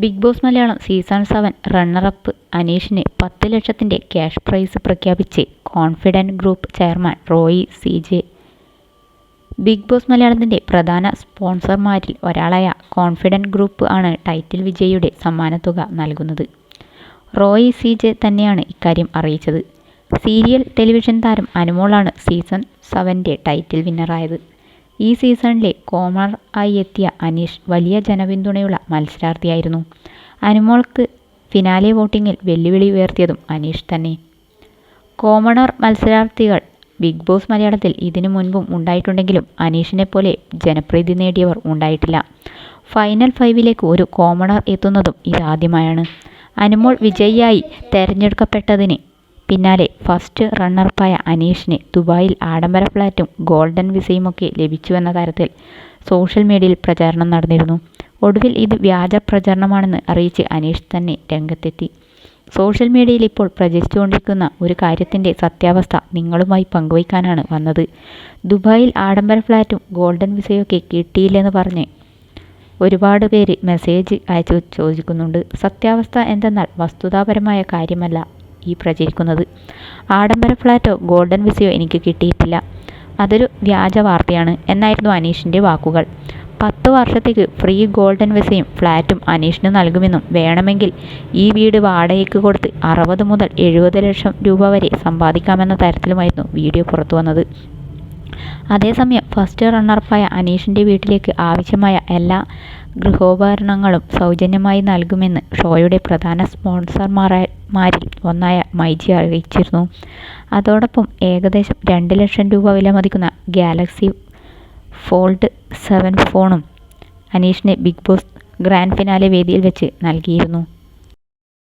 Big Boss Malayalam season 7 runner up അനീഷിന് 10 ലക്ഷത്തിൻ്റെ cash prize പ്രഖ്യാപിച്ച് Confident Group chairman Roy CJ. Bigg Boss മലയാളത്തിൻ്റെ പ്രധാന സ്പോൺസർമാരിൽ ഒരാളായ കോൺഫിഡൻറ്റ് ഗ്രൂപ്പ് ആണ് ടൈറ്റിൽ വിജയിയുടെ സമ്മാനത്തുക നൽകുന്നത്. റോയി CJ തന്നെയാണ് ഇക്കാര്യം അറിയിച്ചത്. സീരിയൽ ടെലിവിഷൻ താരം അനുമോളാണ് സീസൺ 7 ടൈറ്റിൽ വിന്നറായത്. ഈ സീസണിലെ കോമണർ ആയി എത്തിയ അനീഷ് വലിയ ജനപിന്തുണയുള്ള മത്സരാർത്ഥിയായിരുന്നു. അനുമോൾക്ക് ഫിനാലെ വോട്ടിങ്ങിൽ വെല്ലുവിളി ഉയർത്തിയതും അനീഷ് തന്നെ. കോമണർ മത്സരാർത്ഥികൾ ബിഗ് ബോസ് മലയാളത്തിൽ ഇതിനു മുൻപും ഉണ്ടായിട്ടുണ്ടെങ്കിലും അനീഷിനെ പോലെ ജനപ്രീതി നേടിയവർ ഉണ്ടായിട്ടില്ല. ഫൈനൽ 5ലേക്ക് ഒരു കോമണർ എത്തുന്നതും ഇതാദ്യമായാണ്. അനുമോൾ വിജയിയായി തെരഞ്ഞെടുക്കപ്പെട്ടതിന് പിന്നാലെ ഫസ്റ്റ് റണ്ണറപ്പായ അനീഷിന് ദുബായിൽ ആഡംബര ഫ്ലാറ്റും ഗോൾഡൻ വിസയുമൊക്കെ ലഭിച്ചുവെന്ന തരത്തിൽ സോഷ്യൽ മീഡിയയിൽ പ്രചാരണം നടന്നിരുന്നു. ഒടുവിൽ ഇത് വ്യാജ പ്രചരണമാണെന്ന് അറിയിച്ച് അനീഷ് തന്നെ രംഗത്തെത്തി. സോഷ്യൽ മീഡിയയിൽ ഇപ്പോൾ പ്രചരിച്ചുകൊണ്ടിരിക്കുന്ന ഒരു കാര്യത്തിൻ്റെ സത്യാവസ്ഥ നിങ്ങളുമായി പങ്കുവയ്ക്കാനാണ് വന്നത്. ദുബായിൽ ആഡംബര ഫ്ലാറ്റും ഗോൾഡൻ വിസയൊക്കെ കിട്ടിയില്ലെന്ന് പറഞ്ഞ് ഒരുപാട് പേര് മെസ്സേജ് അയച്ചു ചോദിക്കുന്നുണ്ട്. സത്യാവസ്ഥ എന്തെന്നാൽ വസ്തുതാപരമായ കാര്യമല്ല ഈ പ്രചരിക്കുന്നത്. ആഡംബര ഫ്ലാറ്റോ ഗോൾഡൻ വിസയോ എനിക്ക് കിട്ടിയിട്ടില്ല, അതൊരു വ്യാജ വാർത്തയാണ് എന്നായിരുന്നു അനീഷിൻ്റെ വാക്കുകൾ. 10 വർഷത്തേക്ക് ഫ്രീ ഗോൾഡൻ വിസയും ഫ്ലാറ്റും അനീഷിന് നൽകുമെന്നും വേണമെങ്കിൽ ഈ വീട് വാടകയ്ക്ക് കൊടുത്ത് 60 മുതൽ 70 ലക്ഷം രൂപ വരെ സമ്പാദിക്കാമെന്ന തരത്തിലുമായിരുന്നു വീഡിയോ പുറത്തു വന്നത്. അതേസമയം ഫസ്റ്റ് റണ്ണറപ്പായ അനീഷിൻ്റെ വീട്ടിലേക്ക് ആവശ്യമായ എല്ലാ ഗൃഹോപകരണങ്ങളും സൗജന്യമായി നൽകുമെന്ന് ഷോയുടെ പ്രധാന സ്പോൺസർമാരിൽ ഒന്നായ മൈജി അറിയിച്ചിരുന്നു. അതോടൊപ്പം ഏകദേശം 2 ലക്ഷം രൂപ വിലമതിക്കുന്ന ഗാലക്സി ഫോൾഡ് 7 ഫോണും അനീഷിന് ബിഗ് ബോസ് ഗ്രാൻഡ് ഫിനാലെ വേദിയിൽ വെച്ച് നൽകിയിരുന്നു.